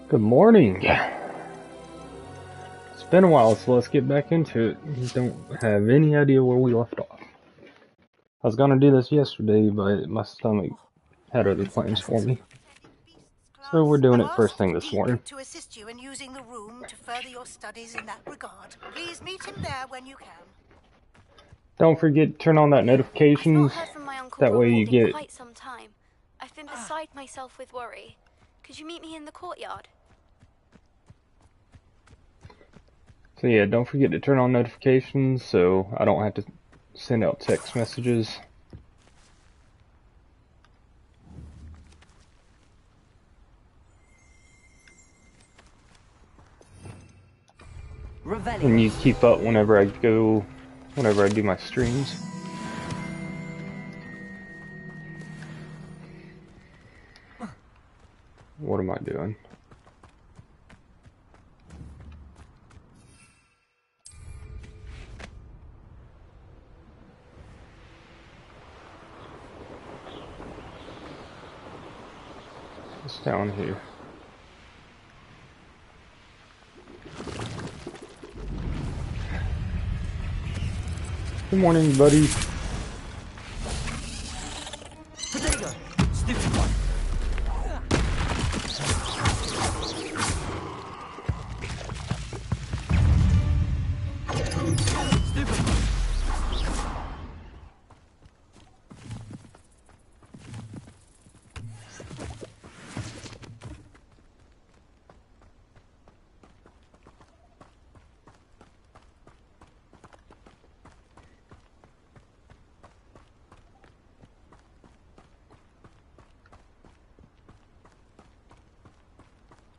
Good morning. It's been a while, so let's get back into it. Don't have any idea where we left off. I was gonna do this yesterday, but my stomach had other plans for me. So we're doing it first thing this morning. To assist you in using the room to further your studies in that regard. Please meet him there when you can. Don't forget to turn on that notifications. I've not heard from my uncle That way you Ronald get. in quite some time. I've been beside myself with worry. Could you meet me in the courtyard? So yeah, don't forget to turn on notifications so I don't have to send out text messages. And you keep up whenever I do my streams. What am I doing? It's down here. Good morning, buddy. Potato! Stupid one! Stupid one!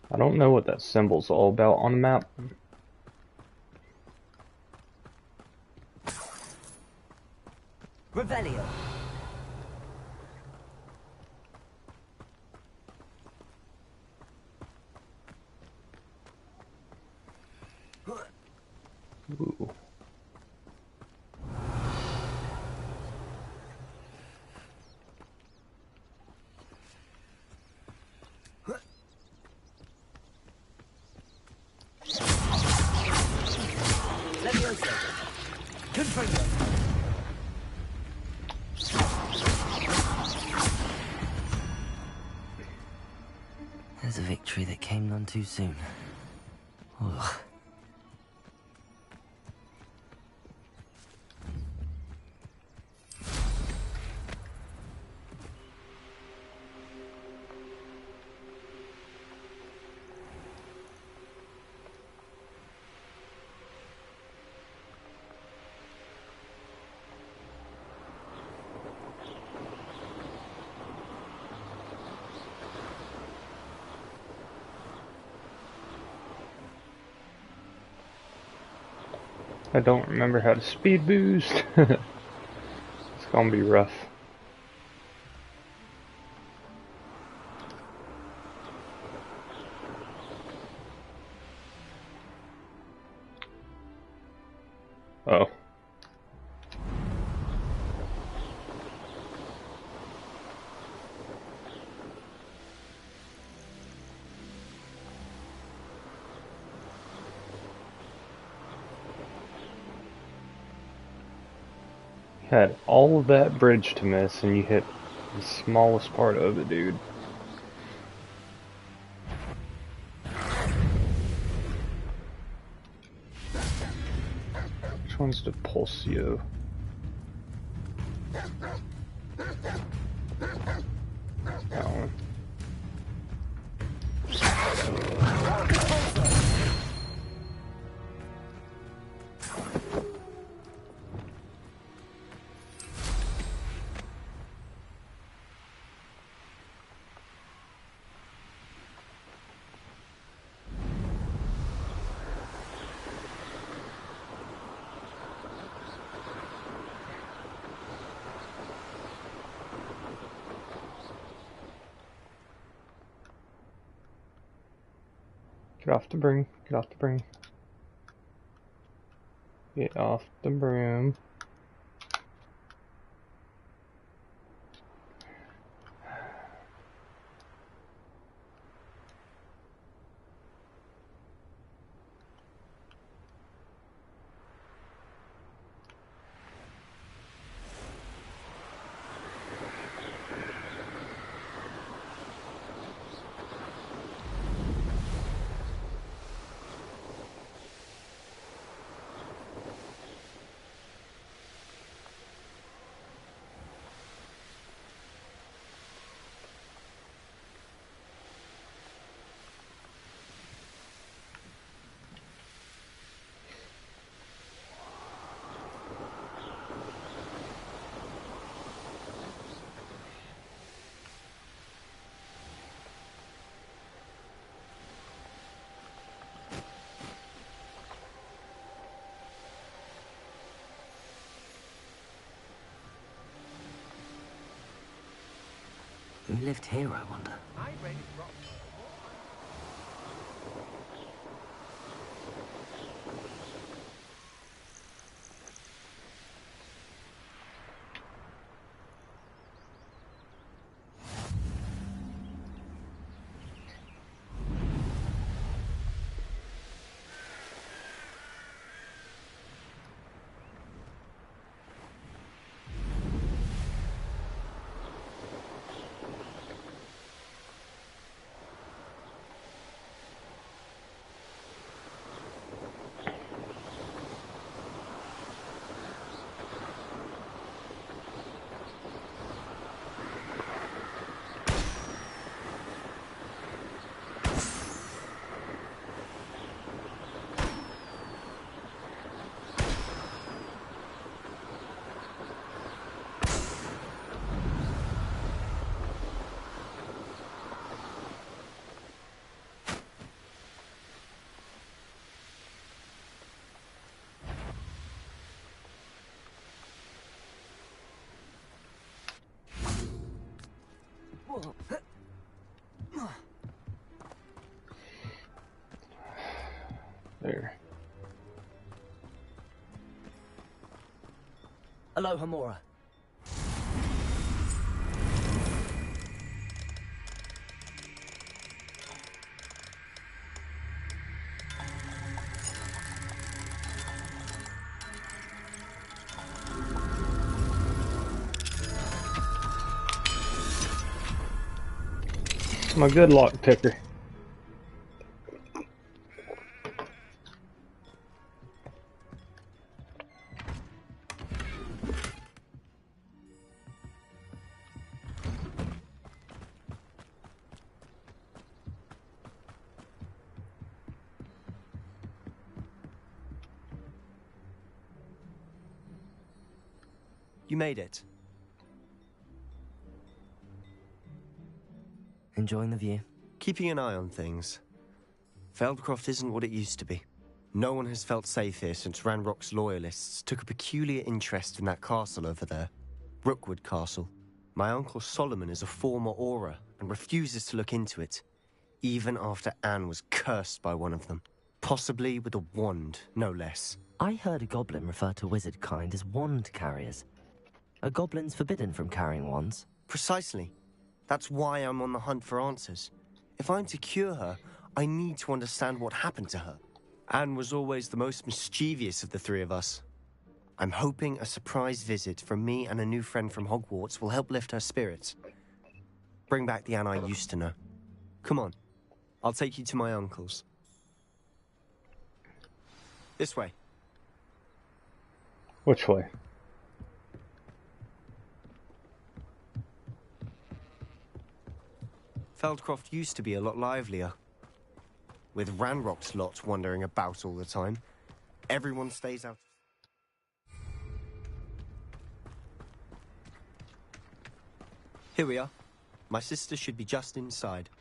I don't know what that symbol's all about on the map. Revelio. Ooh. Leviosa. Confringo. There's a victory that came none too soon. Ugh. I don't remember how to speed boost. It's gonna be rough. Oh. Had all of that bridge to miss and you hit the smallest part of it, dude. Which one's the Pulsio? That one. Get off the broom. Get off the broom. Get off the broom. Who lived here, I wonder? There. Hello, Hamora. My good luck ticker. You made it. Enjoying the view? Keeping an eye on things. Feldcroft isn't what it used to be. No one has felt safe here since Ranrock's loyalists took a peculiar interest in that castle over there. Rookwood Castle. My uncle Solomon is a former Auror and refuses to look into it, even after Anne was cursed by one of them. Possibly with a wand, no less. I heard a goblin refer to wizard kind as wand carriers. Are goblins forbidden from carrying wands? Precisely. That's why I'm on the hunt for answers. If I'm to cure her, I need to understand what happened to her. Anne was always the most mischievous of the three of us. I'm hoping a surprise visit from me and a new friend from Hogwarts will help lift her spirits. Bring back the Anne I used to know. Come on. I'll take you to my uncle's. This way. Which way? Feldcroft used to be a lot livelier. With Ranrock's lot wandering about all the time. Everyone stays out. Here we are. My sister should be just inside.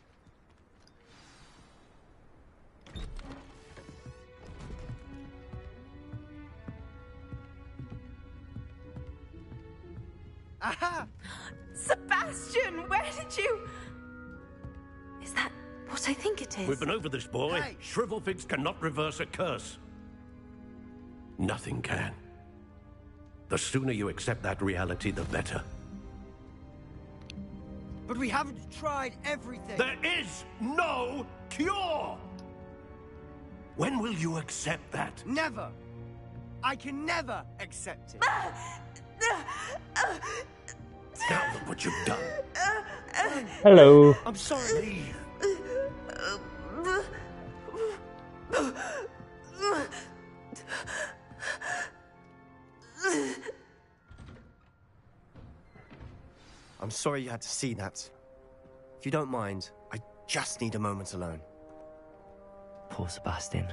Aha! Sebastian, where did you... Is that what I think it is? We've been over this, boy. Hey. Shrivelfigs cannot reverse a curse. Nothing can. The sooner you accept that reality, the better. But we haven't tried everything. There is no cure! When will you accept that? Never. I can never accept it. Now look what you've done. Hello. I'm sorry. Leave. I'm sorry you had to see that. If you don't mind, I just need a moment alone. Poor Sebastian.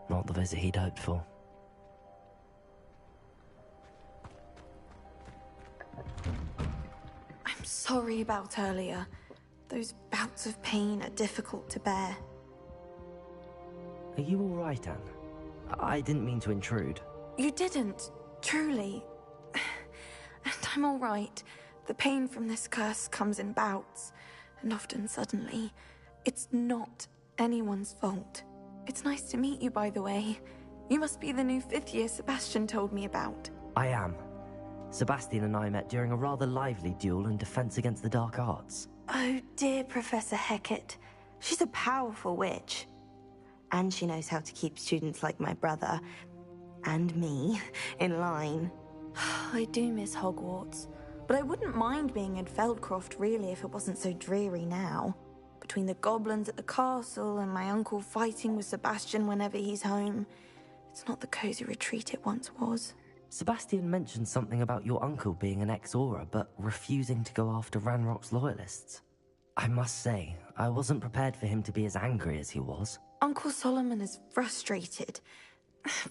Not the visit he'd hoped for. I'm sorry about earlier. Those bouts of pain are difficult to bear. Are you all right, Anne? I didn't mean to intrude. You didn't, truly. And I'm all right. The pain from this curse comes in bouts, and often suddenly. It's not anyone's fault. It's nice to meet you, by the way. You must be the new 5th year Sebastian told me about. I am. Sebastian and I met during a rather lively duel in defense against the dark arts. Oh dear, Professor Hecat. She's a powerful witch. And she knows how to keep students like my brother, and me, in line. I do miss Hogwarts, but I wouldn't mind being in Feldcroft really if it wasn't so dreary now. Between the goblins at the castle and my uncle fighting with Sebastian whenever he's home, it's not the cozy retreat it once was. Sebastian mentioned something about your uncle being an ex-Auror, but refusing to go after Ranrock's loyalists. I must say, I wasn't prepared for him to be as angry as he was. Uncle Solomon is frustrated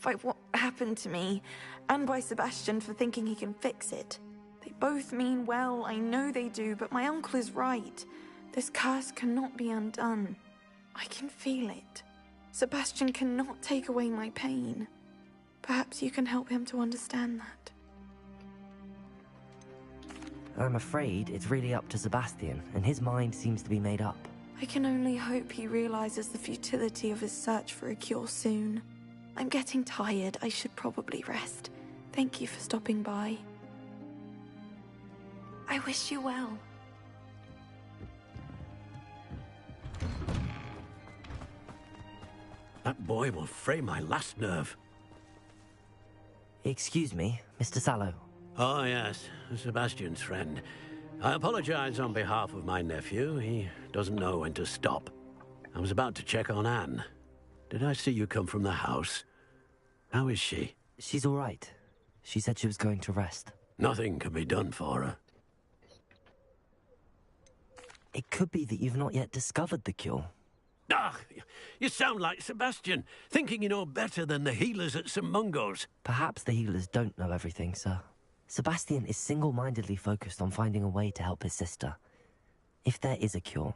by what happened to me, and by Sebastian for thinking he can fix it. They both mean well, I know they do, but my uncle is right. This curse cannot be undone. I can feel it. Sebastian cannot take away my pain. Perhaps you can help him to understand that. I'm afraid it's really up to Sebastian, and his mind seems to be made up. I can only hope he realizes the futility of his search for a cure soon. I'm getting tired. I should probably rest. Thank you for stopping by. I wish you well. That boy will fray my last nerve. Excuse me, Mr. Sallow. Oh, yes, Sebastian's friend. I apologize on behalf of my nephew. He doesn't know when to stop. I was about to check on Anne. Did I see you come from the house? How is she? She's all right. She said she was going to rest. Nothing can be done for her. It could be that you've not yet discovered the cure. Ah, you sound like Sebastian, thinking you know better than the healers at St. Mungo's. Perhaps the healers don't know everything, sir. Sebastian is single-mindedly focused on finding a way to help his sister. If there is a cure,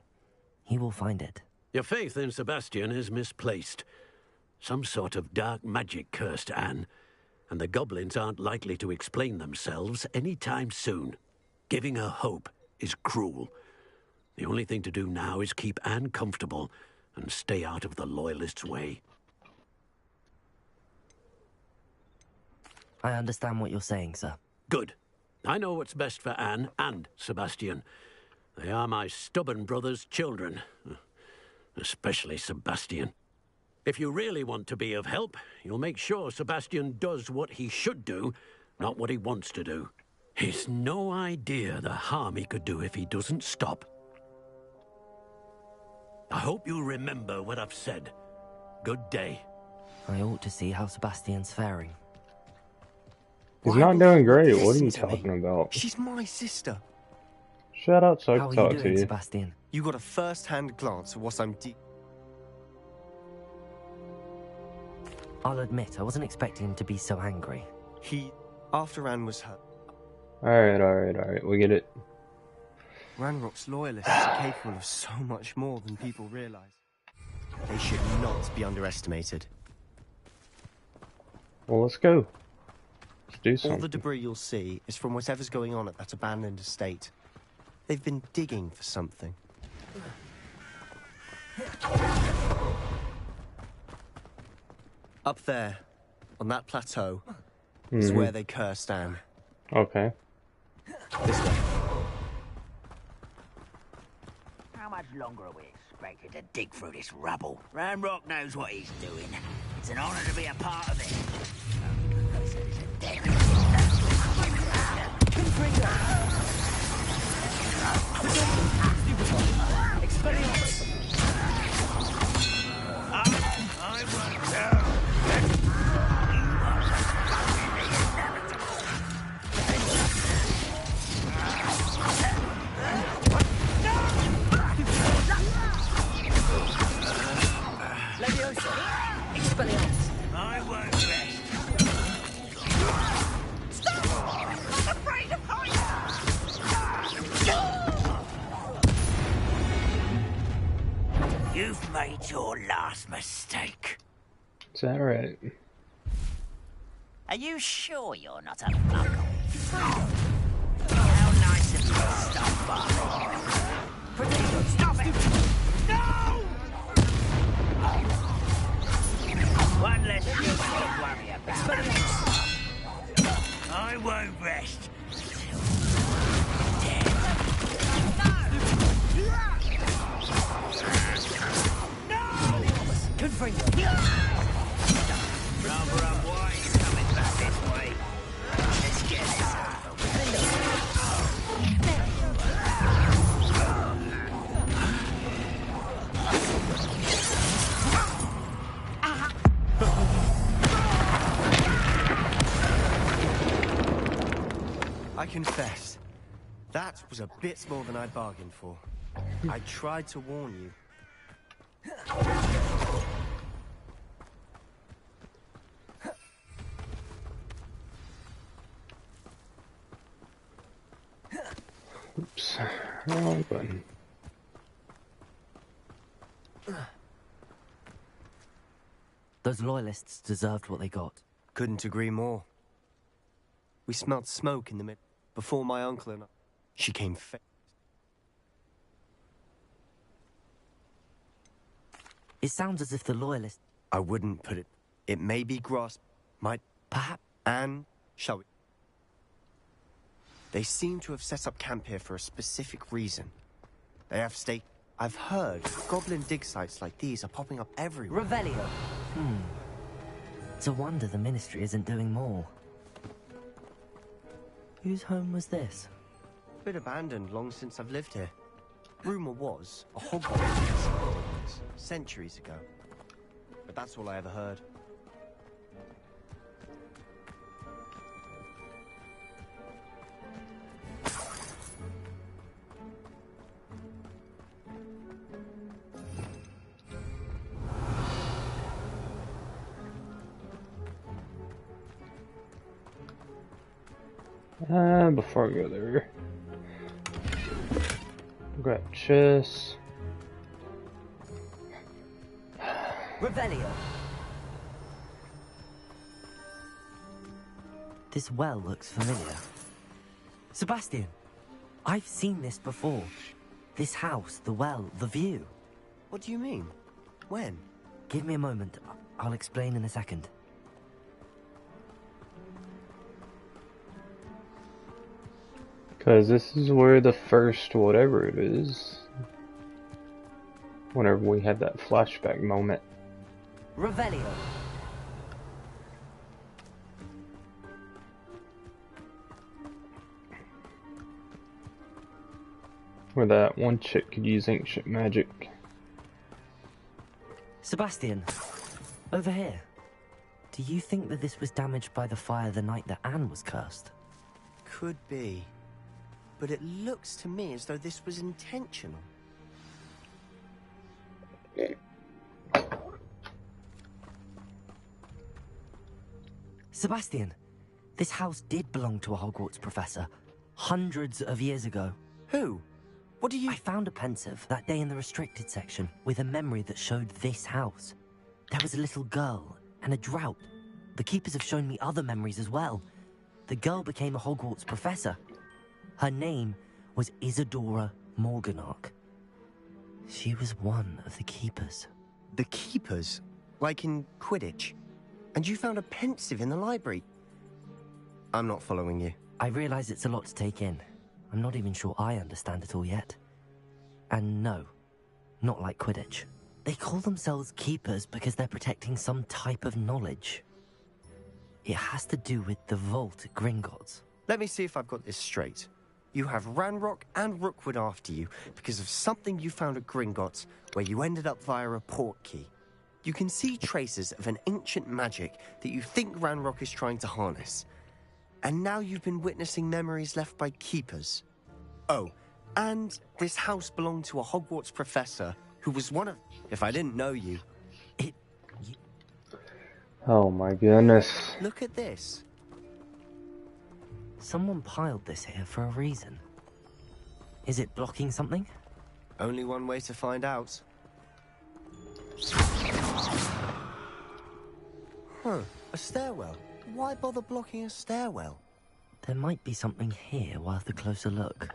he will find it. Your faith in Sebastian is misplaced. Some sort of dark magic cursed Anne, and the goblins aren't likely to explain themselves anytime soon. Giving her hope is cruel. The only thing to do now is keep Anne comfortable and stay out of the Loyalists' way. I understand what you're saying, sir. Good. I know what's best for Anne and Sebastian. They are my stubborn brother's children. Especially Sebastian. If you really want to be of help, you'll make sure Sebastian does what he should do, not what he wants to do. He's no idea the harm he could do if he doesn't stop. I hope you'll remember what I've said. Good day. I ought to see how Sebastian's faring. He's not doing great. What are you talking about? She's my sister. Shut up so I How can are you talk to doing, you. Sebastian? You got a first-hand glance at what I'm I'll admit, I wasn't expecting him to be so angry. After Anne was hurt. Alright. We get it. Ranrock's loyalists are capable of so much more than people realize. They should not be underestimated. Well, let's go. Let's do something. All the debris you'll see is from whatever's going on at that abandoned estate. They've been digging for something. Up there, on that plateau, is where they cursed Anne. Okay. This way. How much longer are we expected to dig through this rubble? Ranrock knows what he's doing. It's an honor to be a part of it. I won't tell. I won't rest. Stop! I'm afraid of heights! You've made your last mistake. Is that right? Are you sure you're not a muggle? How nice of you Stop barking. Stop it! No! One less thing to worry about. I won't rest. Good for you. Rather unwise coming back this way. Let's get this over with. I confess, that was a bit more than I bargained for. I tried to warn you. Oops. Wrong button. Those loyalists deserved what they got. Couldn't agree more. We smelled smoke in the mid before my uncle and I. She came It sounds as if the loyalists... I wouldn't put it. It may be grasp, might, Perhaps... and shall we? They seem to have set up camp here for a specific reason. They have stake. I've heard goblin dig sites like these are popping up everywhere. Revelio. It's a wonder the Ministry isn't doing more. Whose home was this? Been abandoned long since I've lived here. Rumor was a Hogwarts centuries ago. But that's all I ever heard. Before I go there, grab chest. Revelio. This well looks familiar. Sebastian, I've seen this before. This house, the well, the view. What do you mean? When? Give me a moment. I'll explain in a second. Because this is where the first whatever it is, whenever we had that flashback moment. Revelio. Where that one chick could use ancient magic. Sebastian, over here. Do you think that this was damaged by the fire the night that Anne was cursed? Could be. But it looks to me as though this was intentional. Sebastian, this house did belong to a Hogwarts professor, hundreds of years ago. Who? What do you... I found a pensive that day in the restricted section with a memory that showed this house. There was a little girl and a drought. The keepers have shown me other memories as well. The girl became a Hogwarts professor. Her name was Isadora Morganach. She was one of the keepers. The keepers? Like in Quidditch? And you found a pensive in the library? I'm not following you. I realize it's a lot to take in. I'm not even sure I understand it all yet. And no, not like Quidditch. They call themselves keepers because they're protecting some type of knowledge. It has to do with the vault at Gringotts. Let me see if I've got this straight. You have Ranrock and Rookwood after you because of something you found at Gringotts where you ended up via a port key. You can see traces of an ancient magic that you think Ranrock is trying to harness. And now you've been witnessing memories left by keepers. Oh, and this house belonged to a Hogwarts professor who was one of... If I didn't know you... Oh my goodness. Look at this. Someone piled this here for a reason. Is it blocking something? Only one way to find out. Huh, a stairwell. Why bother blocking a stairwell? There might be something here worth a closer look.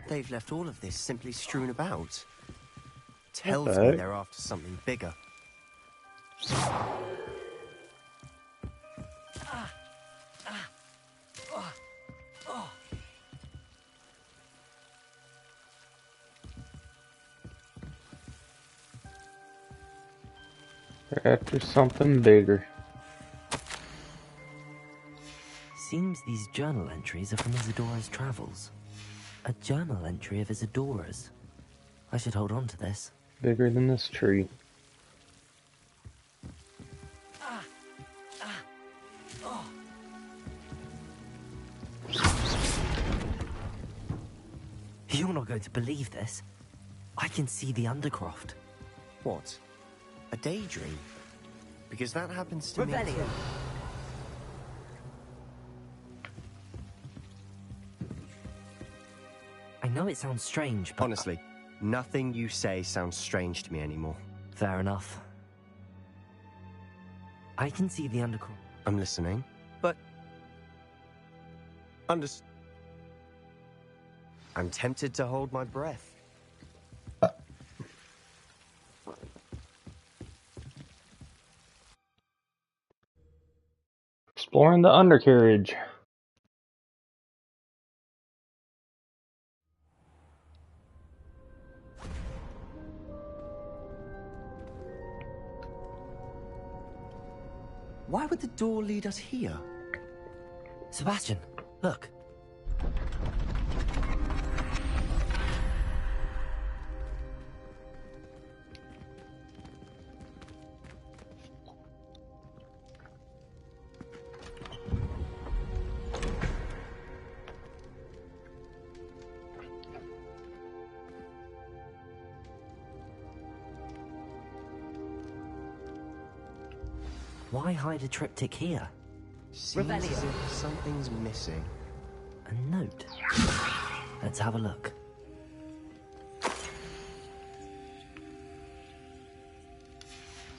They've left all of this simply strewn about. Tells the me heck? they're after something bigger. They're after something bigger. Seems these journal entries are from Isadora's travels. A journal entry of Isadora's. I should hold on to this. Bigger than this tree. You're not going to believe this. I can see the Undercroft. What? A daydream? Because that happens to me Rebellion. too. I know it sounds strange, but... Honestly, nothing you say sounds strange to me anymore. Fair enough. I can see the Undercroft. I'm listening, but... I'm tempted to hold my breath. Exploring the undercarriage. Why would the door lead us here? Sebastian, look. Why hide a triptych here? Seems as if something's missing. A note. Let's have a look.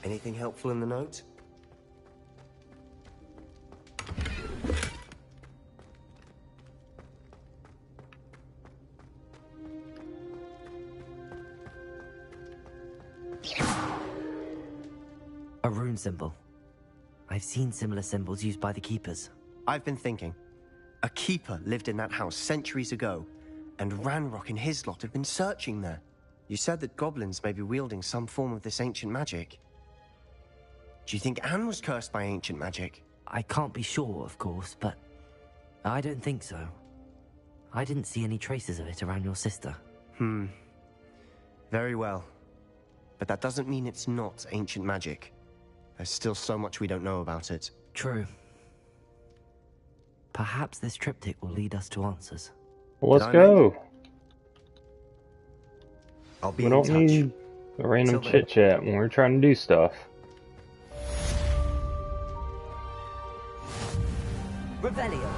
Anything helpful in the note? A rune symbol. I've seen similar symbols used by the keepers. I've been thinking. A keeper lived in that house centuries ago, and Ranrock and his lot have been searching there. You said that goblins may be wielding some form of this ancient magic. Do you think Anne was cursed by ancient magic? I can't be sure, of course, but I don't think so. I didn't see any traces of it around your sister. Very well. But that doesn't mean it's not ancient magic. There's still so much we don't know about it. True. Perhaps this triptych will lead us to answers. Well, let's go. I'll be We in don't touch. need a random Till then. chit chat when we're trying to do stuff. Revelio.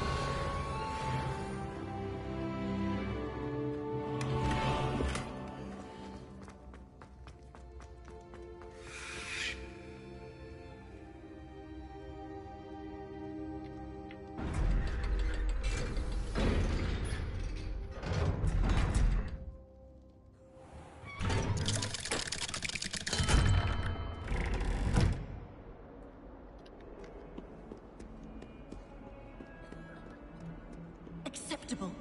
Acceptable.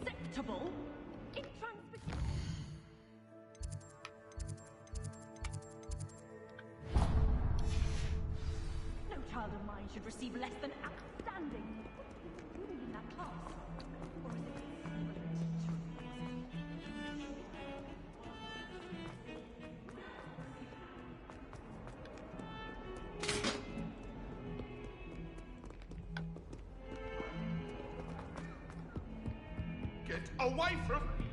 Acceptable? No child of mine should receive less than outstanding. Including in that class. Or is it? Get away from me!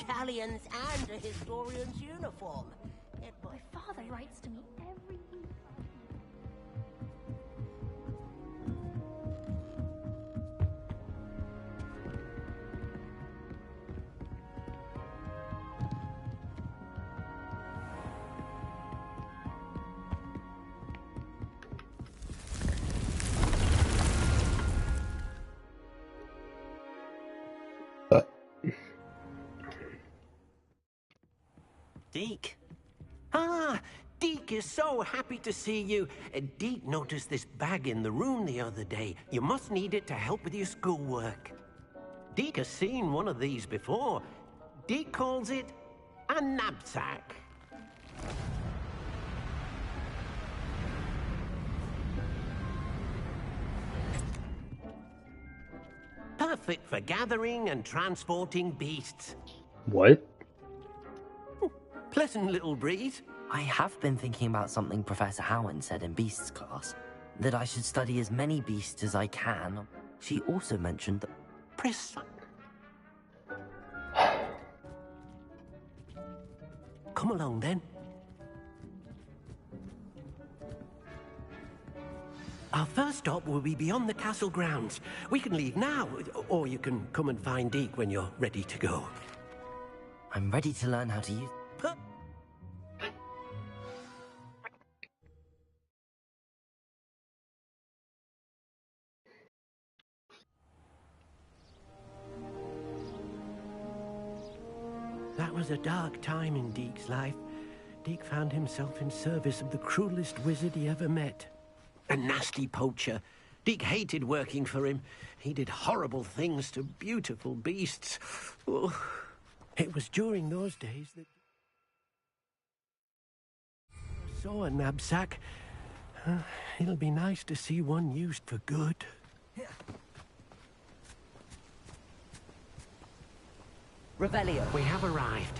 Galleons and a historian's uniform. My father writes to me every evening. Deke. Ah, Deke is so happy to see you. Deke noticed this bag in the room the other day. You must need it to help with your schoolwork. Deke has seen one of these before. Deke calls it a knapsack. Perfect for gathering and transporting beasts. What? Pleasant little breeze. I have been thinking about something Professor Howard said in Beasts class. That I should study as many beasts as I can. She also mentioned that... Come along, then. Our first stop will be beyond the castle grounds. We can leave now, or you can come and find Deke when you're ready to go. I'm ready to learn how to use... That was a dark time in Deke's life. Deke found himself in service of the cruelest wizard he ever met. A nasty poacher. Deke hated working for him. He did horrible things to beautiful beasts. Oh, it was during those days that I saw a knapsack. It'll be nice to see one used for good. Revelio. We have arrived.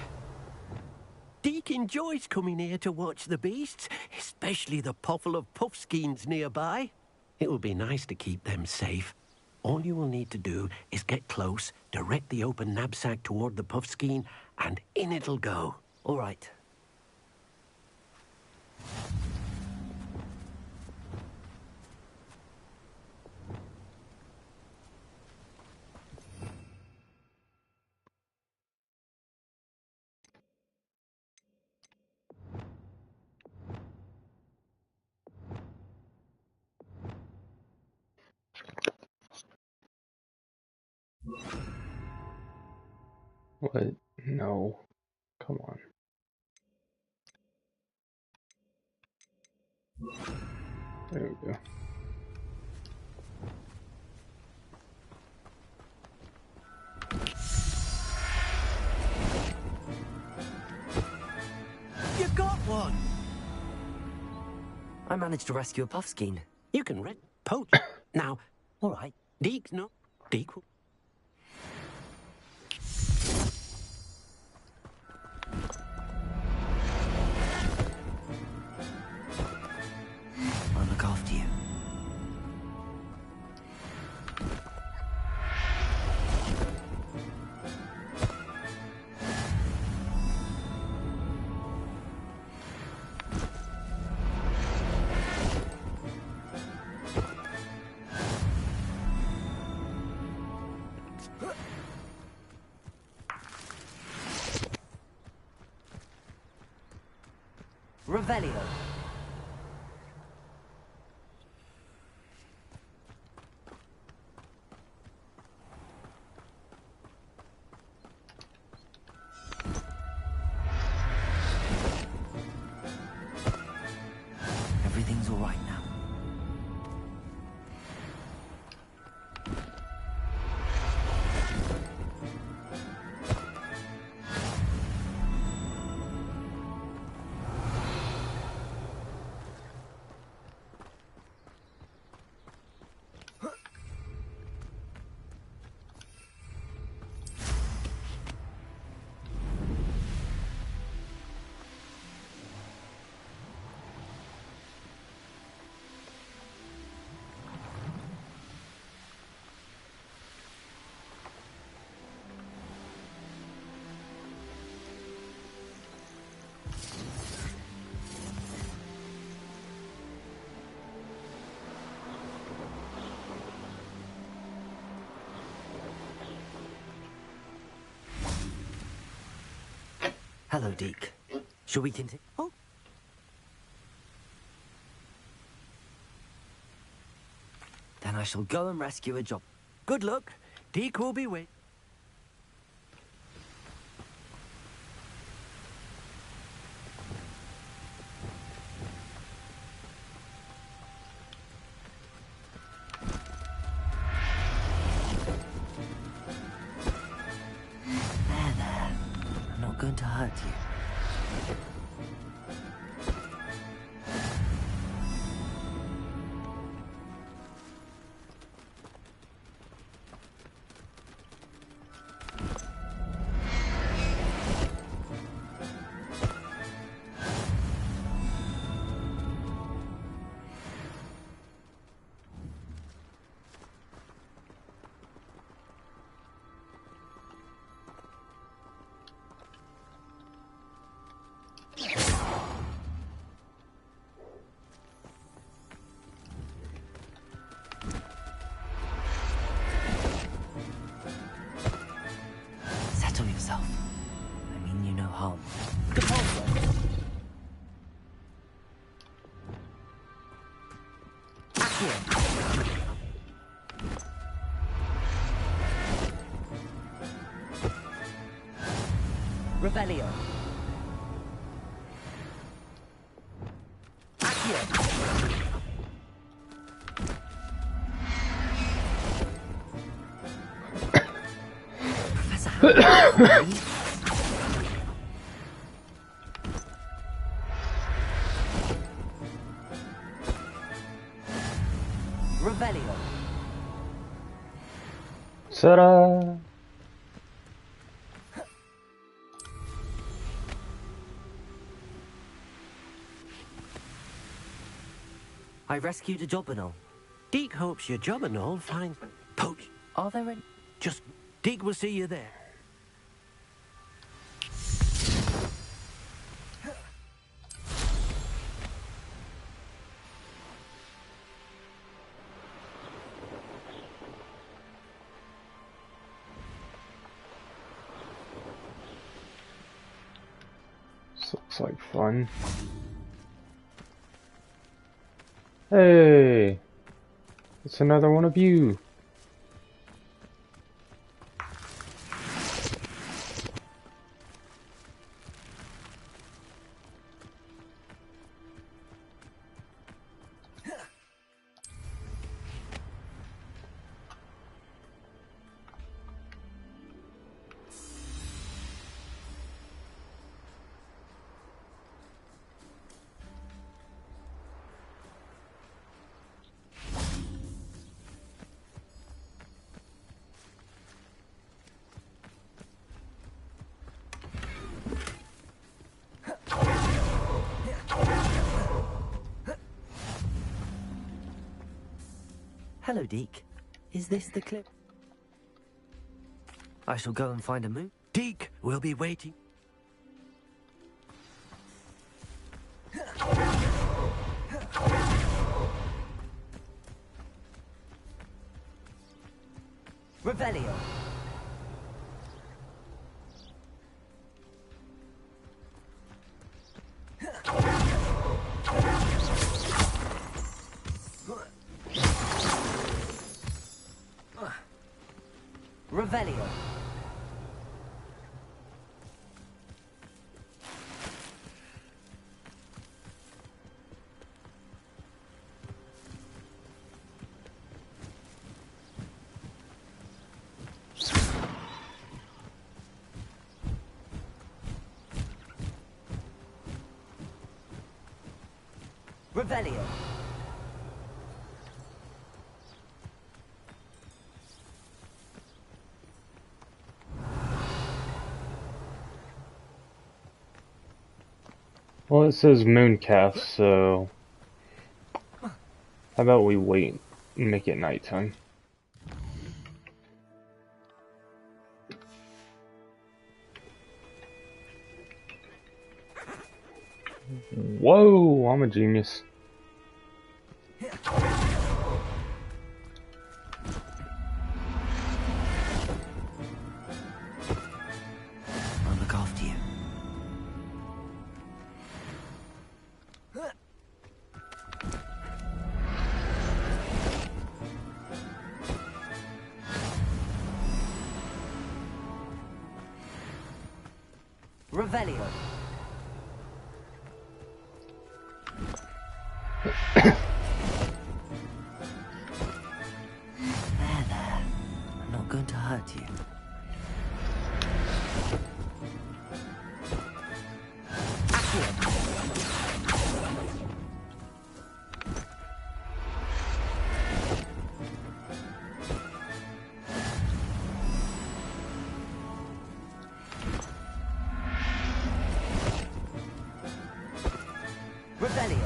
Deke enjoys coming here to watch the beasts, especially the potful of puffskeins nearby. It will be nice to keep them safe. All you will need to do is get close, direct the open knapsack toward the puffskein, and in it'll go. All right. What? No. Come on. There we go. You got one! I managed to rescue a puffskein. You can poach. Now, all right. Deke's not... Deke will... I'll look after you. Revelio. Everything's all right now. Hello, Deke. Shall we continue? Oh. Then I shall go and rescue a job. Good luck. Deke will be waiting. not going to hurt you. Settle yourself. I mean you no harm. Revelio. Professor Harry. Revelio. Ta-da! I rescued a Jobberknoll. Deke hopes your Jobberknoll finds Poach. Are there any? Just Deke will see you there. This looks like fun. Hey! It's another one of you! Hello, Deke. Is this the clip? I shall go and find a moon. Deke will be waiting. Revelio. Revelio. Revelio. Well, it says mooncalf, so how about we wait and make it nighttime? Whoa, I'm a genius. I'll look after you. Revelio. There. I'm not going to hurt you. Rebellion.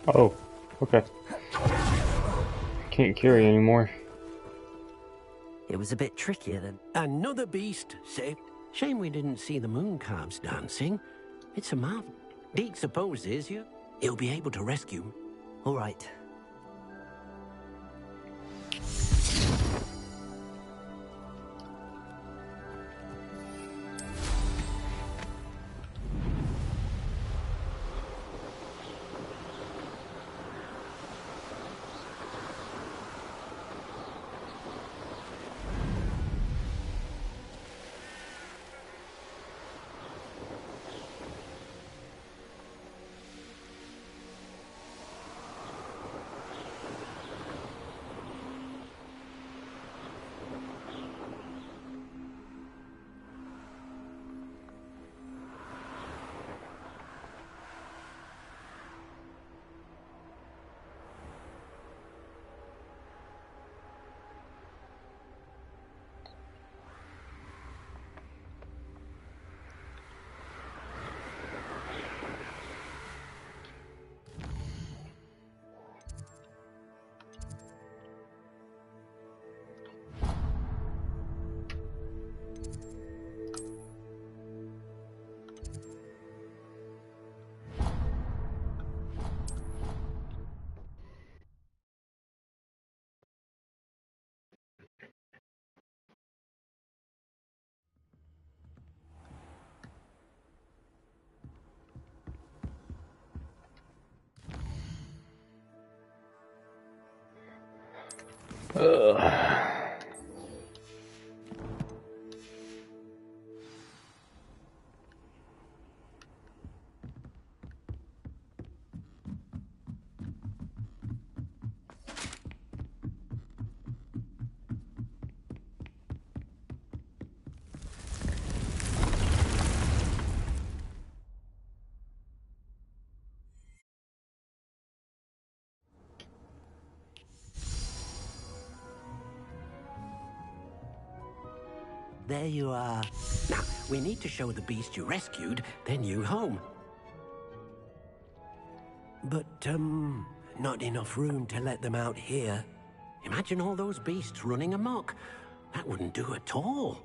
Oh, okay. Can't carry anymore. It was a bit trickier than... Another beast saved. Shame we didn't see the moon calves dancing. It's a marvel. Deke supposes you'll be able to rescue. All right. Ugh. There you are. Now, we need to show the beast you rescued their new home. But, not enough room to let them out here. Imagine all those beasts running amok. That wouldn't do at all.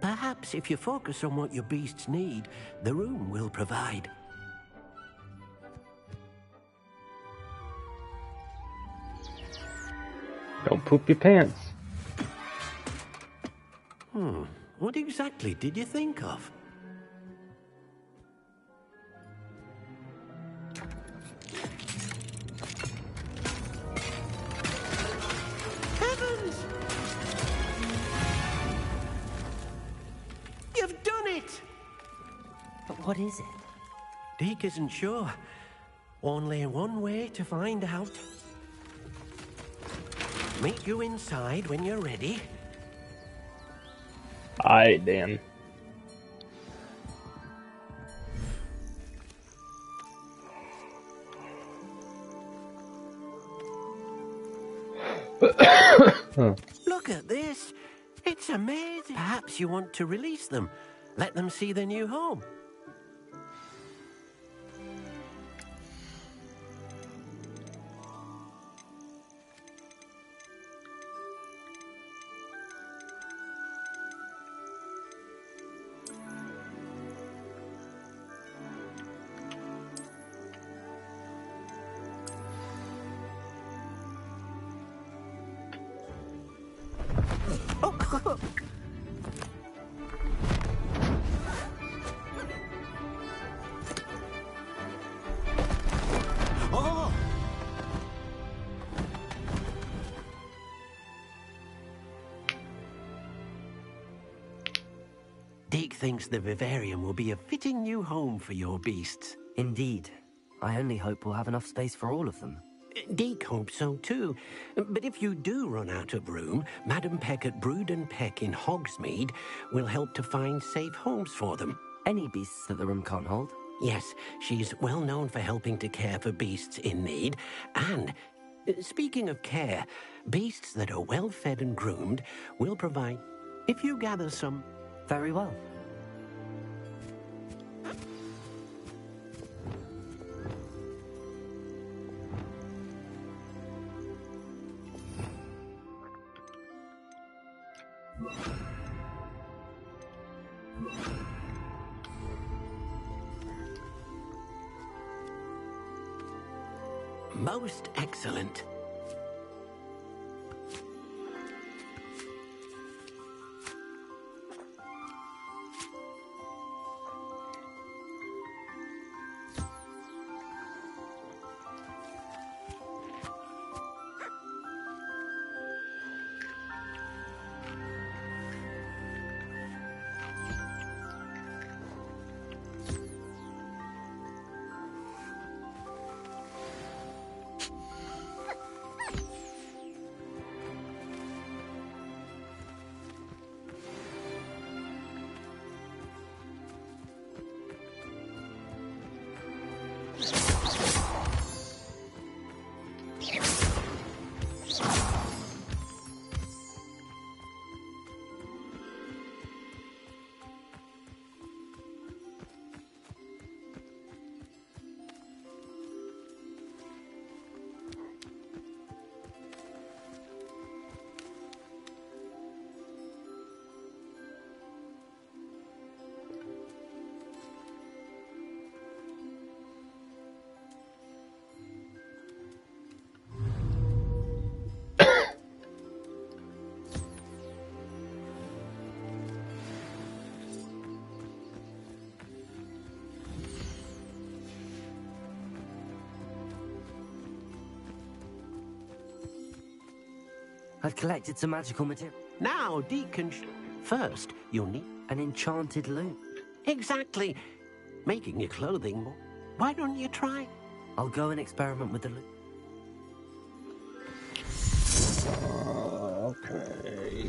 Perhaps if you focus on what your beasts need, the room will provide. Don't poop your pants. What exactly did you think of? Heavens! You've done it! But what is it? Deke isn't sure. Only one way to find out. Meet you inside when you're ready. Aight, Dan. Look at this. It's amazing. Perhaps you want to release them. Let them see their new home. Oh! Deke thinks the vivarium will be a fitting new home for your beasts. Indeed. I only hope we'll have enough space for all of them. Deke hopes so too. But if you do run out of room, Madam Peck at Brood and Peck in Hogsmeade will help to find safe homes for them. Any beasts that the room can't hold? Yes, she's well known for helping to care for beasts in need. And, speaking of care, beasts that are well fed and groomed will provide... If you gather some... Very well. Most excellent. I've collected some magical material. Now, Deacon... First, you'll need... An enchanted loom. Exactly. Making your clothing more... Why don't you try? I'll go and experiment with the loom. Okay.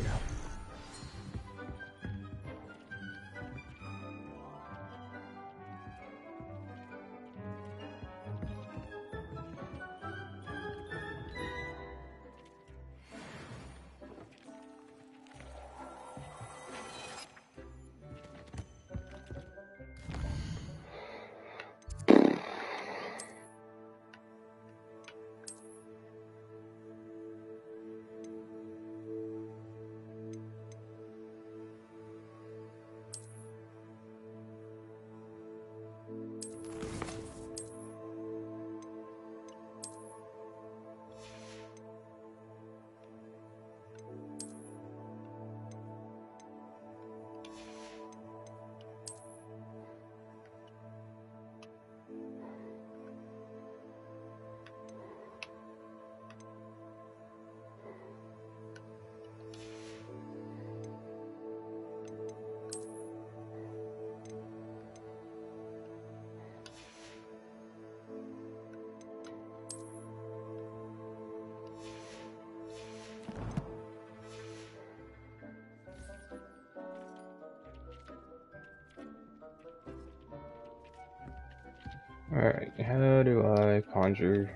Alright, how do I conjure?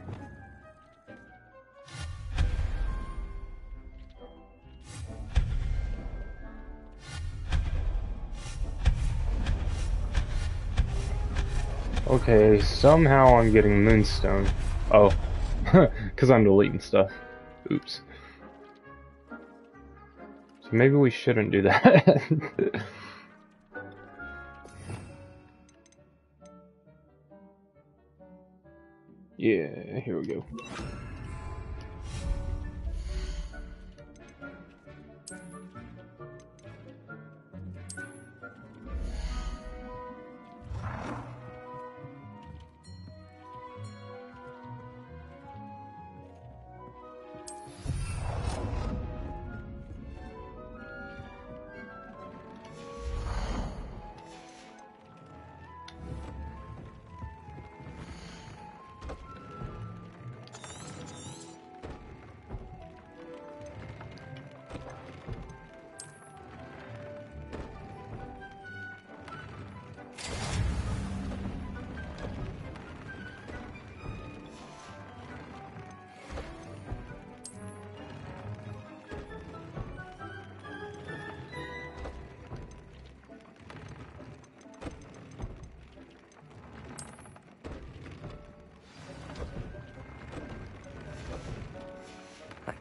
Okay, somehow I'm getting Moonstone. Oh, because I'm deleting stuff. Oops. So maybe we shouldn't do that. Yeah, here we go.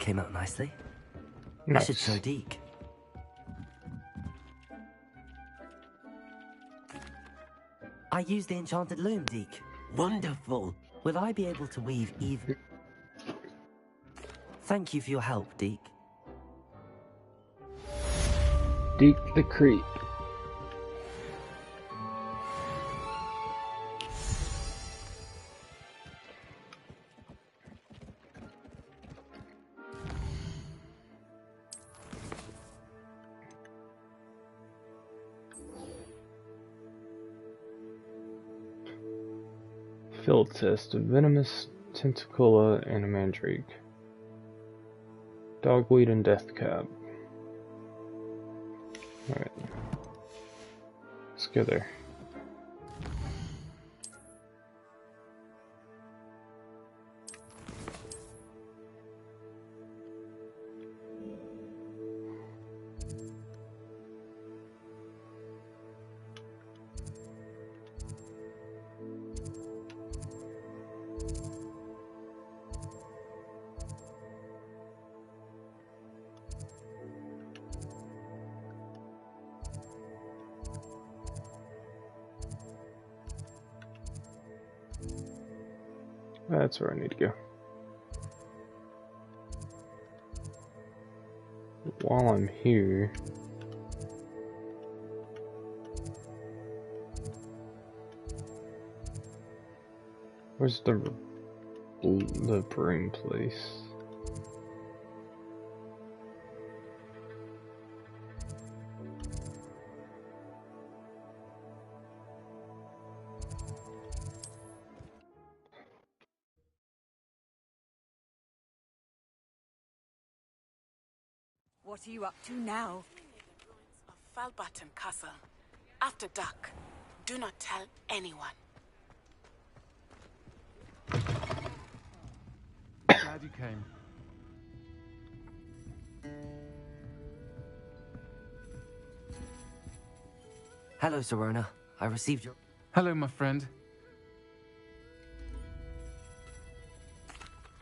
came out nicely. Nice. I should show Deke. I used the enchanted loom, Deke. Wonderful. Will I be able to weave even? Thank you for your help, Deke. Deke the Creep. Field test: venomous tentacola and a mandrake. Dogweed and deathcap. Alright. Let's go there. That's where I need to go. While I'm here, where's the broom place? What are you up to now? Of Falbaton Castle. After dark. Do not tell anyone. Glad you came. Hello, Serona. I received your... Hello, my friend.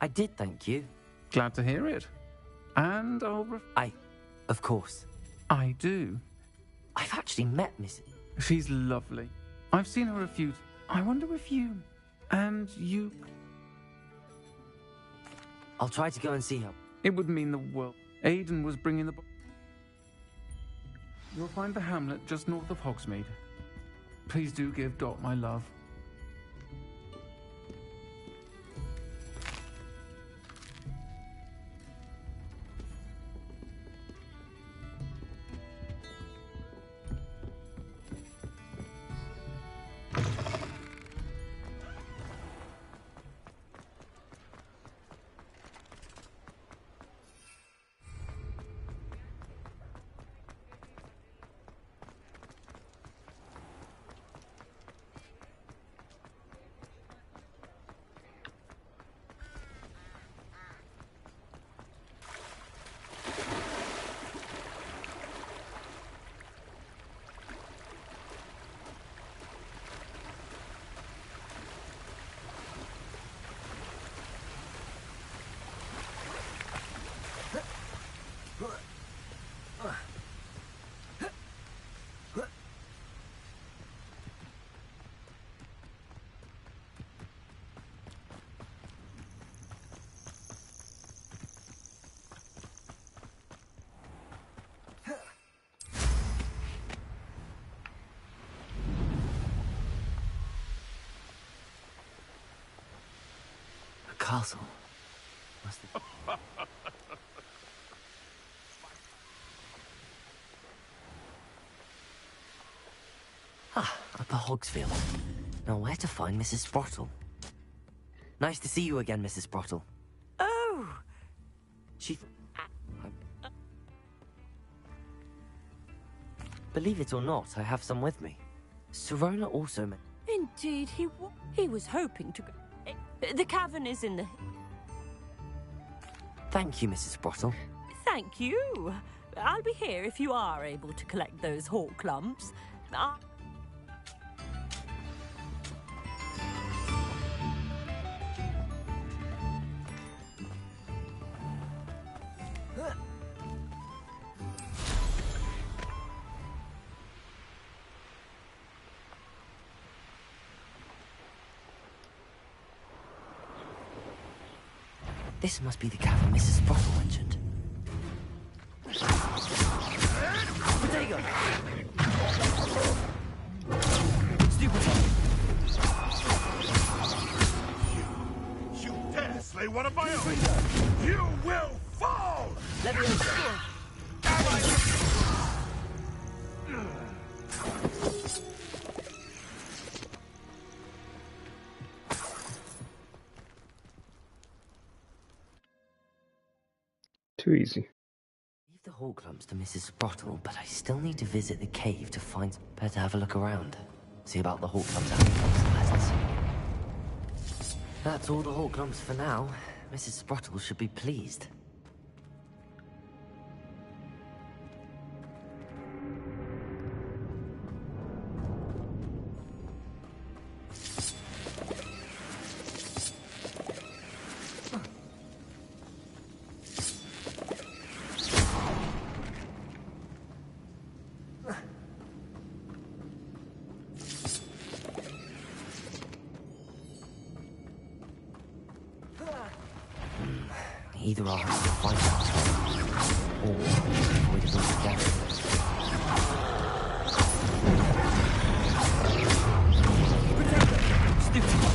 I did, thank you. Glad to hear it. And of course. I do. I've actually met Mrs. She's lovely. I've seen her a few... I wonder if you... And you... I'll try to go and see her. It would mean the world. Aidan was bringing the... You'll find the hamlet just north of Hogsmeade. Please do give Dot my love. Castle. Upper Hogsfield. Now where to find Mrs. Sprottle? Nice to see you again, Mrs. Sprottle. Oh! Believe it or not, I have some with me. Serona also Indeed, he was hoping to go... The cavern is in the... Thank you, Mrs. Sprottle. Thank you. I'll be here if you are able to collect those hawk clumps. This must be the cavern Mrs. Sprottle mentioned. Potato! Stupid one! You dare slay one of my own! You will fall! Let me answer. Too easy. Leave the hall clumps to Mrs. Sprottle, but I still need to visit the cave to find... Better have a look around. See about the hall clumps and letters. That's all the hall clumps for now. Mrs. Sprottle should be pleased. Either I have to find out, or avoid it altogether. Stupid one!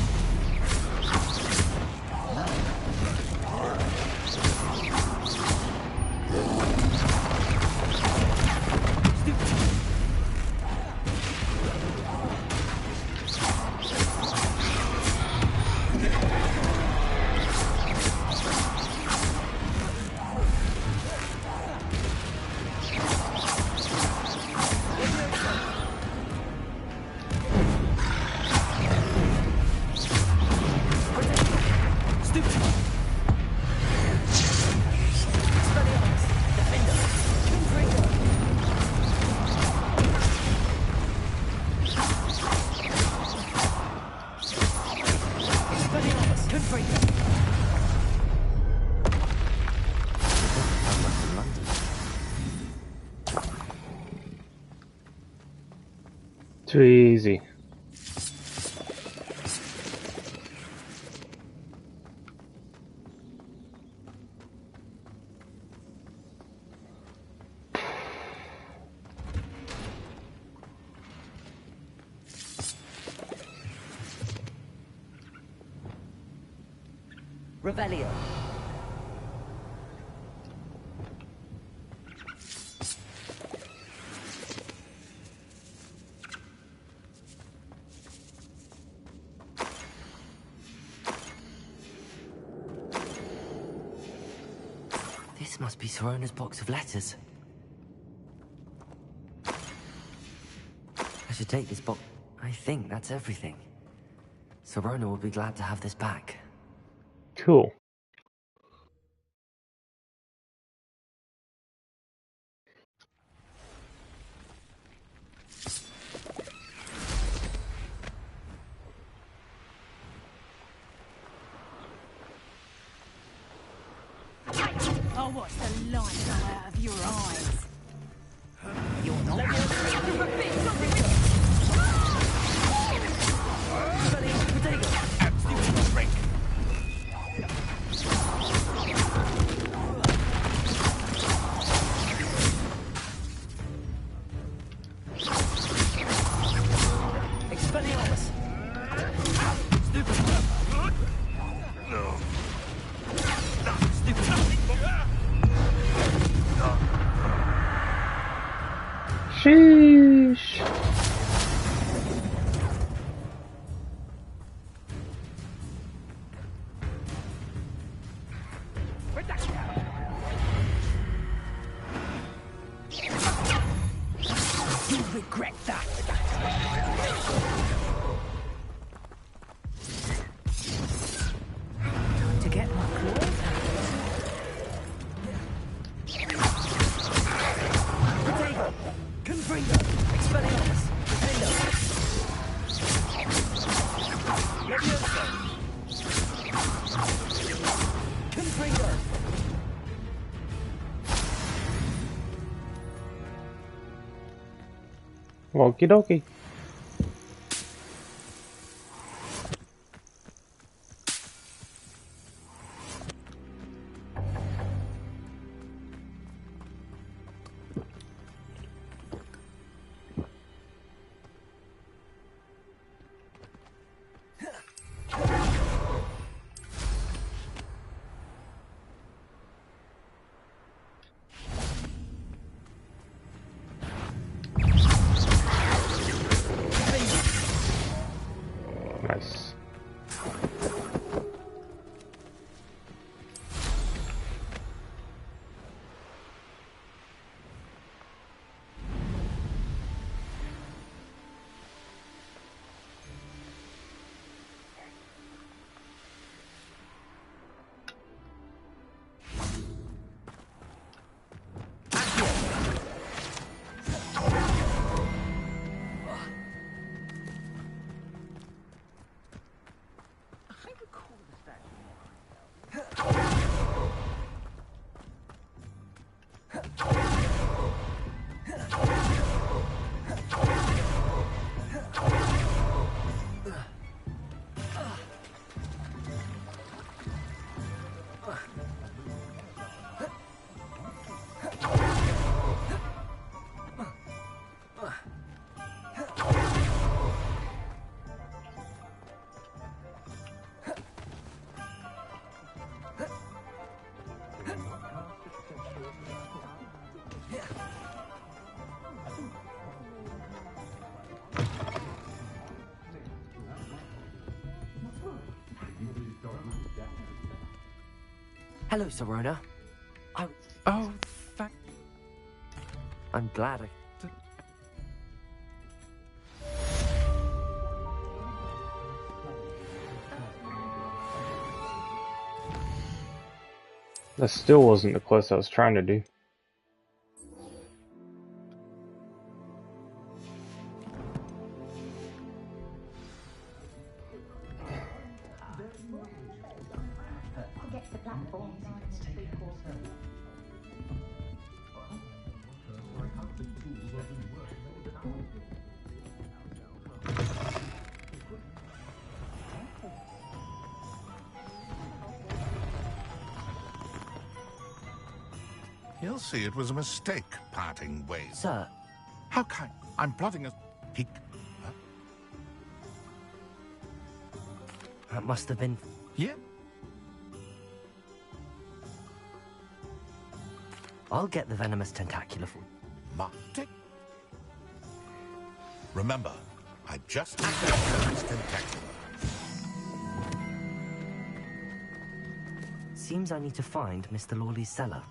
Too easy. Revelio. This must be Sorona's box of letters. I should take this box. I think that's everything. Sorona will be glad to have this back. Cool. I'll watch the light go out of your eyes. You're not. Sheesh. You'll regret that. Time to get my claws out. Potato! Confringo! Expelliarmus! Defender! Levioso! Confringo! Okie dokie. Hello, Serona. Oh, thank... I'm glad I... That still wasn't the quest I was trying to do. He'll see it was a mistake, parting ways. Sir. How kind. I'm plotting a... He... Huh? That must have been... Yeah? I'll get the venomous tentacula for... Martin? Remember, I just need the venomous tentacula. Seems I need to find Mr. Lawley's cellar.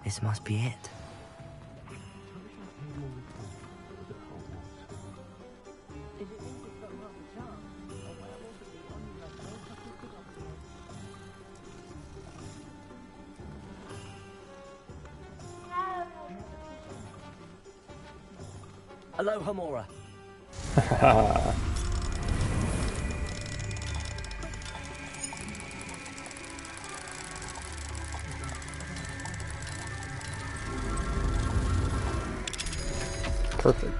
This must be it. Aloha, Mora. Perfect.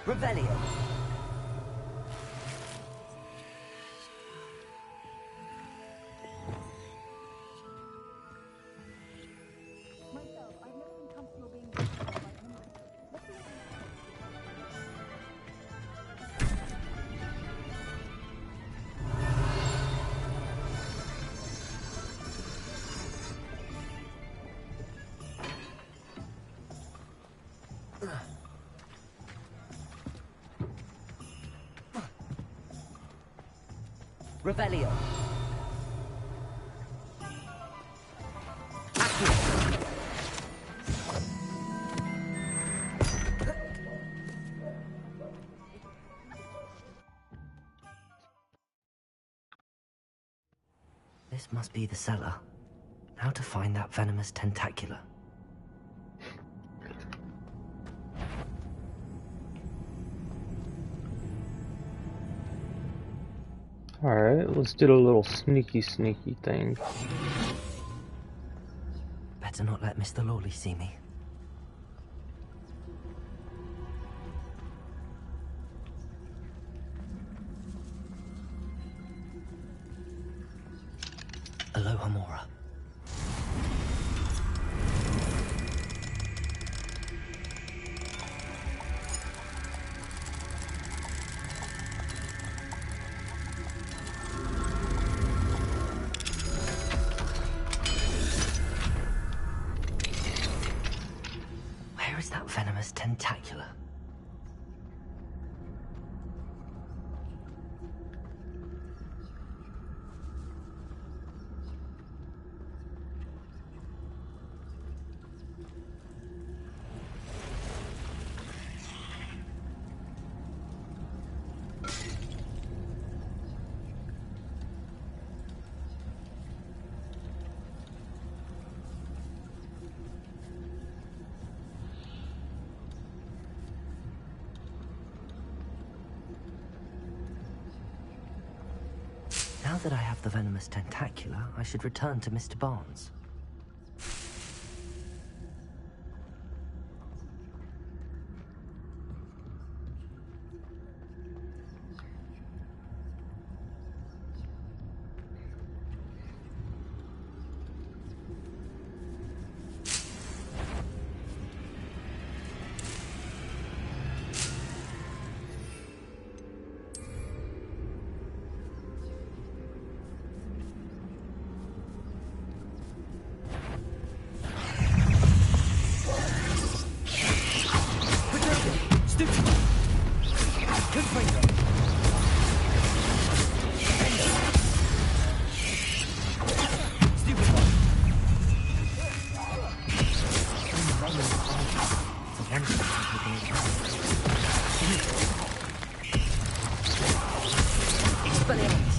Revelio. Revelio. This must be the cellar. How to find that venomous tentacula? Alright, let's do a little sneaky thing. Better not let Mr. Lawley see me. Aloha, Mora. Where is that venomous tentacula? Now that I have the venomous tentacula, I should return to Mr. Barnes. Expelliarmus.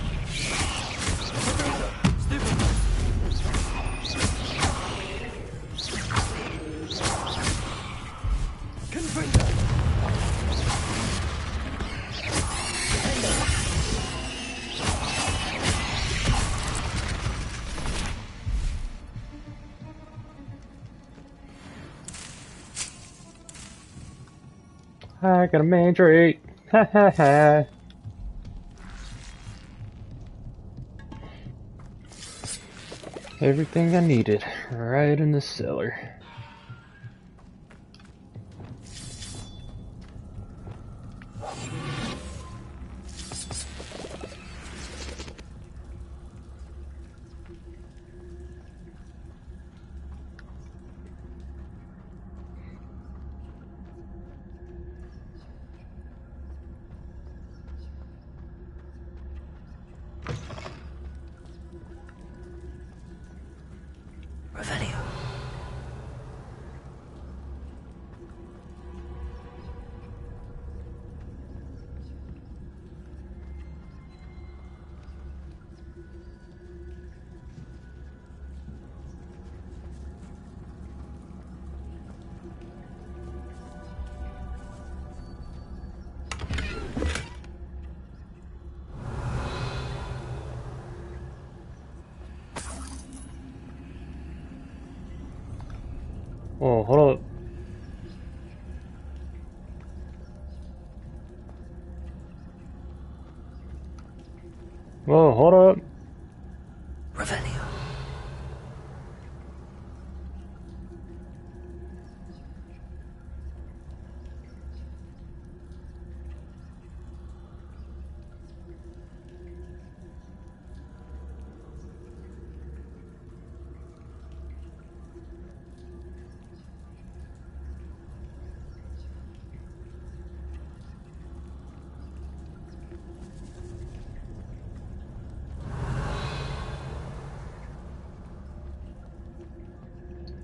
I got a mandrake. Ha ha ha. Everything I needed, right in the cellar. Revelio. Oh, hold up. Whoa, hold up. Revelio.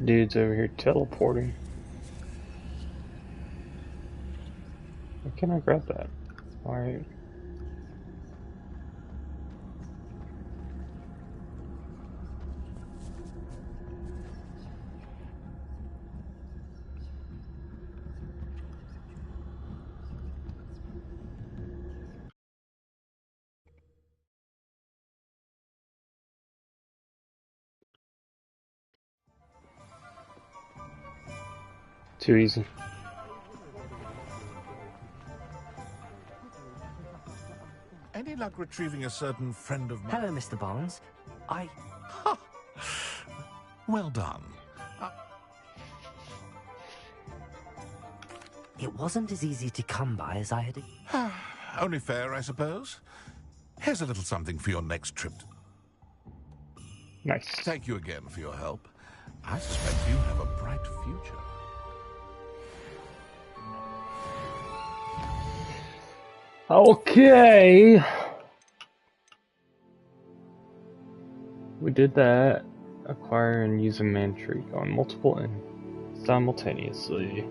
Dude's over here teleporting. Why can't I grab that? Alright. Too easy. Any luck retrieving a certain friend of mine? Hello, Mr. Barnes. Well done. It wasn't as easy to come by as I had... Only fair, I suppose. Here's a little something for your next trip. Nice. Thank you again for your help. I suspect you have a bright future. Okay. We did that. Acquire and use a mandrake on multiple and simultaneously.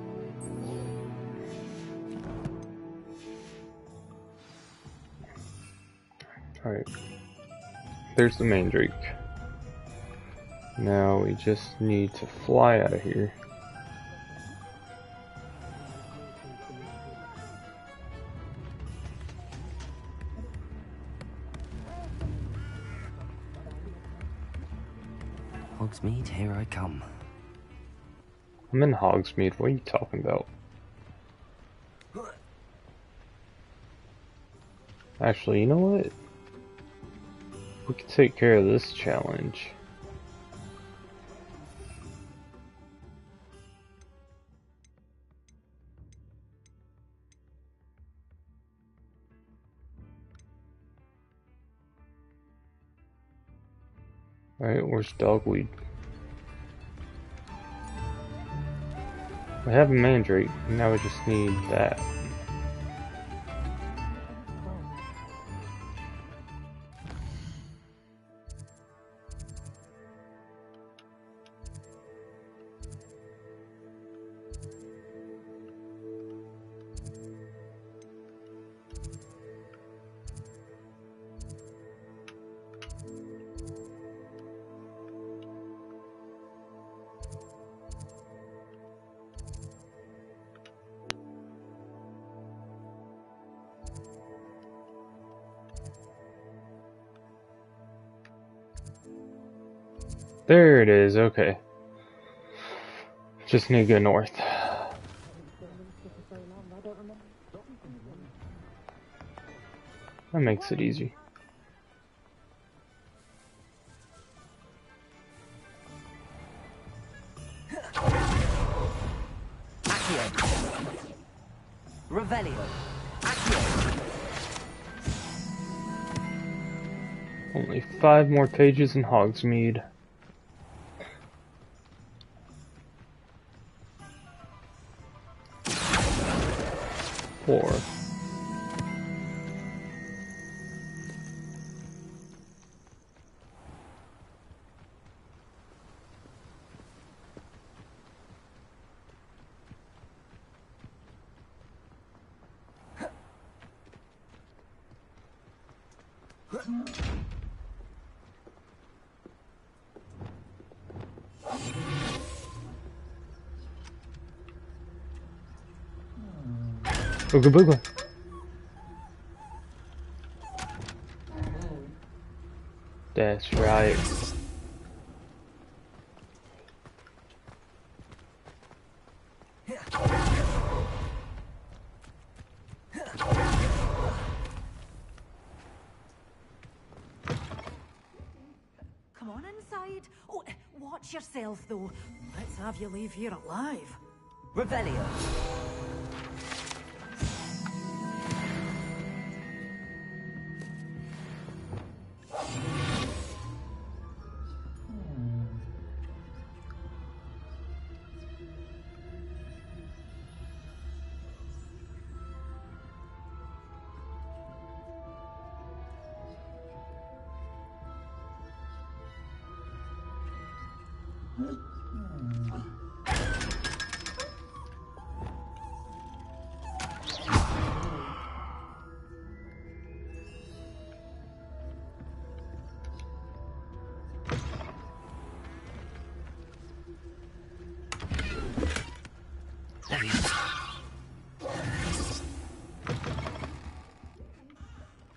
Alright. There's the mandrake. Now we just need to fly out of here. Hogsmeade, here I come. I'm in Hogsmeade, what are you talking about? Actually, you know what? We can take care of this challenge. Alright, where's dogweed? We have a mandrake, now we just need that. There it is, okay. Just need to go north. That makes it easy. Revelio. Only 5 more pages in Hogsmeade. Four. Booga booga. That's right. Come on inside. Oh, watch yourself though. Let's have you leave here alive. Revelio.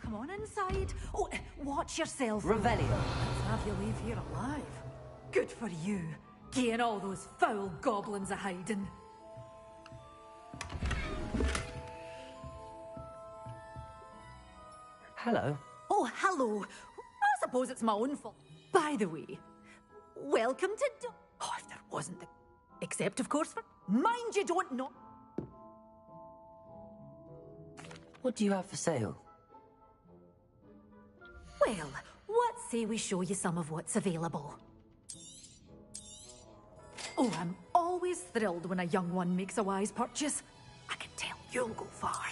Come on inside. Oh, watch yourself. Revelio. Let's have you leave here alive. Good for you. Getting all those foul goblins a hiding. Hello. Oh, hello. I suppose it's my own fault. By the way, welcome to oh, if there wasn't the... Except, of course, for... Mind you don't know... What do you have for sale? Well, what say we show you some of what's available? Oh, I'm always thrilled when a young one makes a wise purchase. I can tell you'll go far.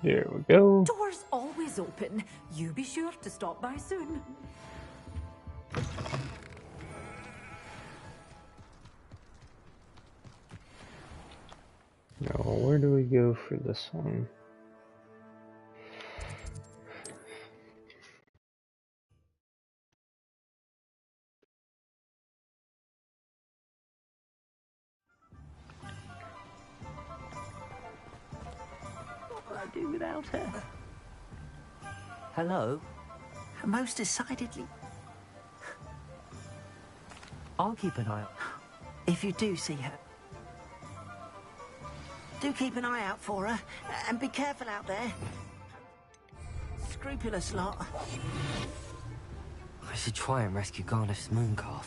Here we go. Doors always open. You be sure to stop by soon. Now, where do we go for this one? What will I do without her? Hello? Most decidedly. I'll keep an eye out. If you do see her, do keep an eye out for her, and be careful out there. Scrupulous lot. I should try and rescue Garneth's mooncalf.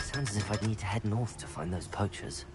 Sounds as if I'd need to head north to find those poachers.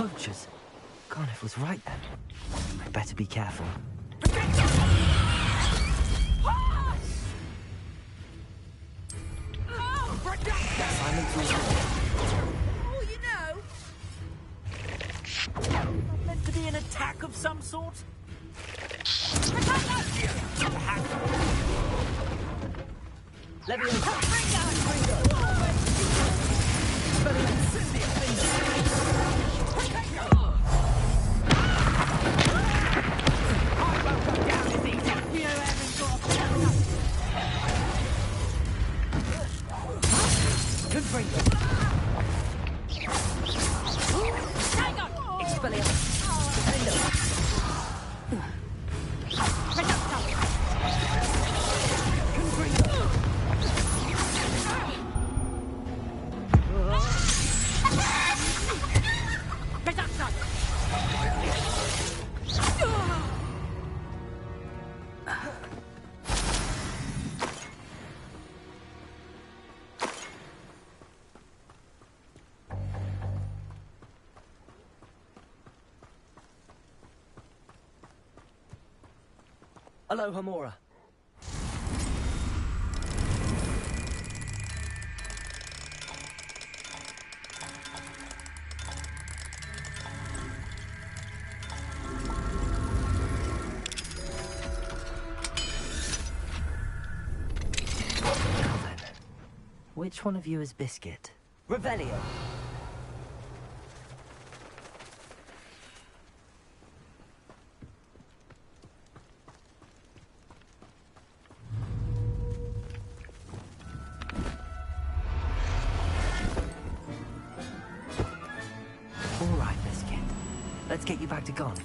Poachers. Garnet was right then. I better be careful. Oh, you know. Meant to be an attack of some sort? Aloha, Mora. Which one of you is Biscuit? Revelio. All right, Biscuit. Let's get you back to Garnet.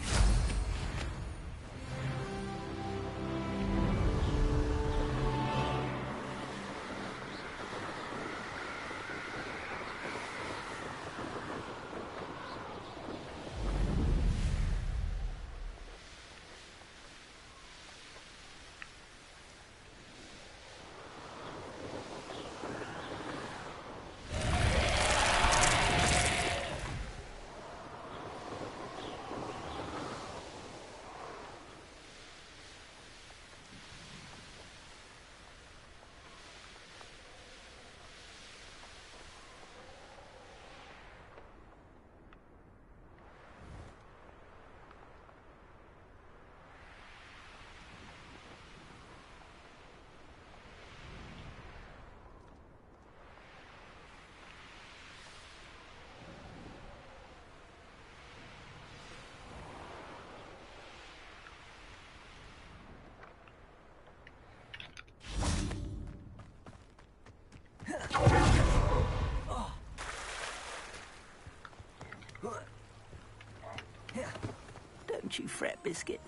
Don't you fret, Biscuit.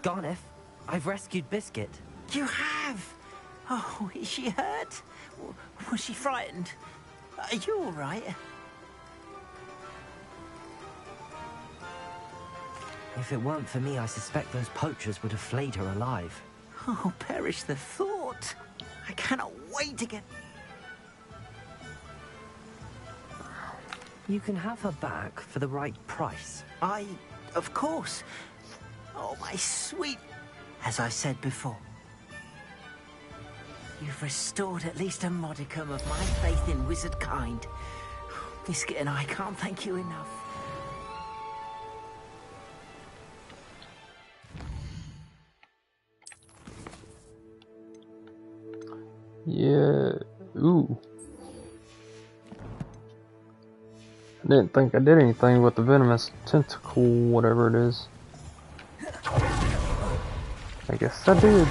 Garnet, I've rescued Biscuit. You have? Oh, is she hurt? Was she frightened? Are you all right? If it weren't for me, I suspect those poachers would have flayed her alive. Oh, perish the thought. I cannot wait to get... You can have her back for the right price. Of course. Oh, my sweet... As I said before, you've restored at least a modicum of my faith in wizard kind. Biscuit and I can't thank you enough. Yeah. Ooh. I didn't think I did anything with the venomous tentacle, whatever it is. I guess I did.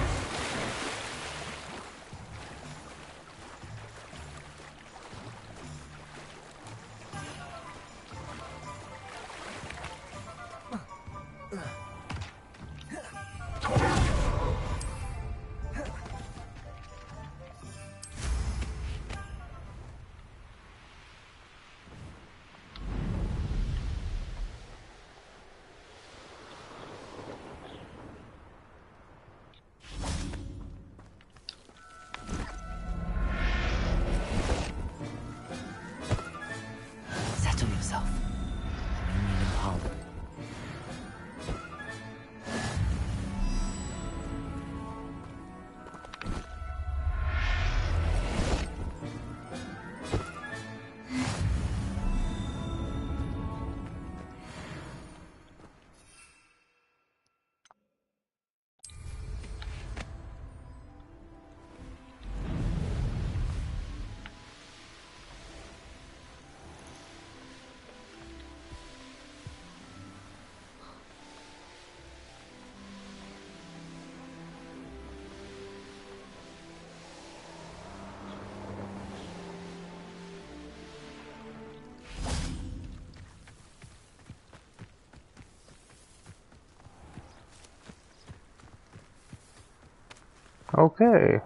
Okay.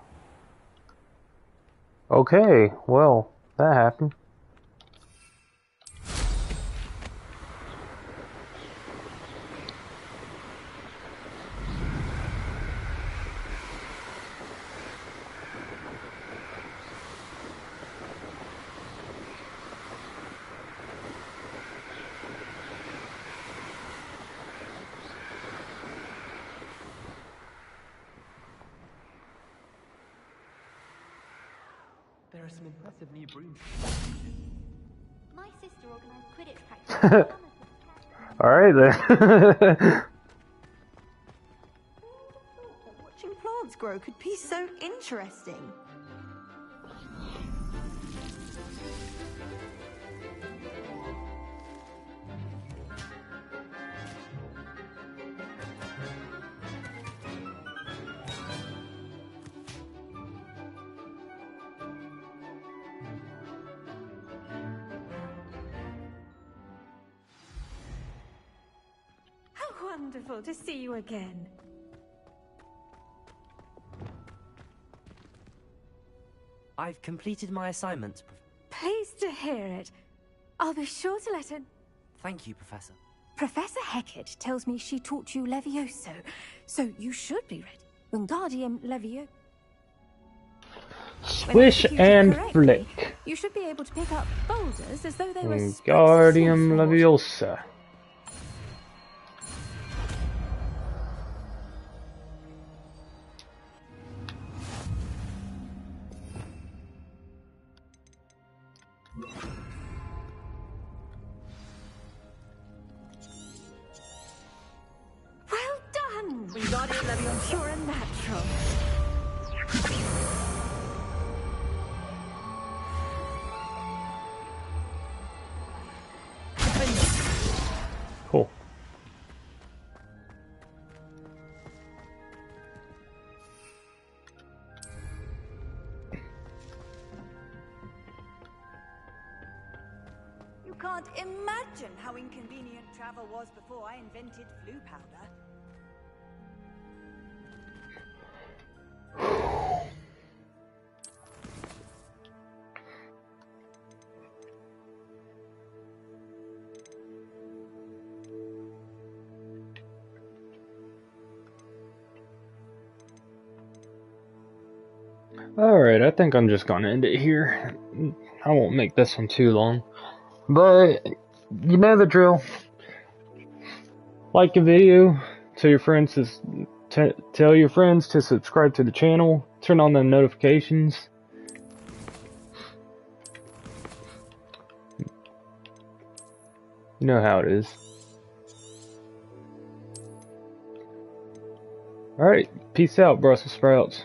Okay, well, that happened. There are some impressive new brooms. My sister organised Quidditch practice. Alright then. Watching plants grow could be so interesting. How wonderful to see you again. I've completed my assignments. Pleased to hear it. I'll be sure to let her... Thank you, Professor. Professor Hecat tells me she taught you Levioso, so you should be ready. Wingardium Levioso. Swish and flick. You should be able to pick up boulders as though they were Wingardium Leviosa. Well done! Wingardium Leviosa. You're a natural. Cool. You can't imagine how inconvenient travel was before I invented flu powder. Alright, I think I'm just gonna end it here. I won't make this one too long. But, you know the drill. Like the video, tell your friends to subscribe to the channel, turn on the notifications. You know how it is. Alright, peace out, Brussels sprouts.